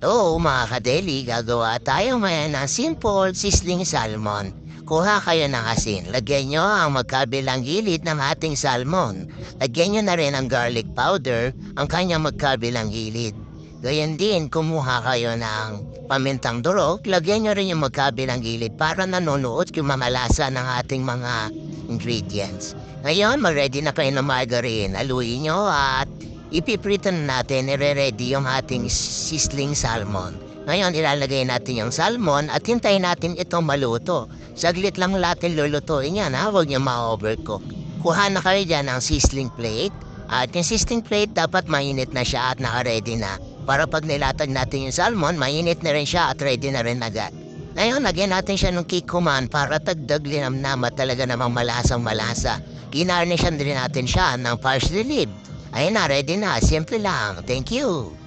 Oo mga kadeli, gagawa tayo ngayon ng simple sizzling salmon. Kuha kayo ng asin. Lagyan nyo ang magkabilang gilid ng ating salmon. Lagyan nyo na rin ang garlic powder, ang kanyang magkabilang gilid. Gayon din, kumuha kayo ng pamintang durog. Lagyan nyo rin yung magkabilang gilid para nanonood yung mamalasa ng ating mga ingredients. Ngayon, mag-ready na kayo ng margarine. Aluin nyo at ipiprito na natin, ire-ready yung ating sizzling salmon. Ngayon, ilalagay natin yung salmon at hintayin natin itong maluto. Saglit lang natin lulutuin yan, ha? Huwag niyo ma-overcook. Kuha na kayo dyan ng sizzling plate. At yung sizzling plate, dapat mainit na siya at naka-ready na. Para pag nilatag natin yung salmon, mainit na rin siya at ready na rin agad. Ngayon, lagyan natin siya ng kikuman para tagdag linamnam at talaga namang malasang malasa. Ginarnishan din natin siya ng parsley leaf. Ayun na, ready na. Simple lang. Thank you.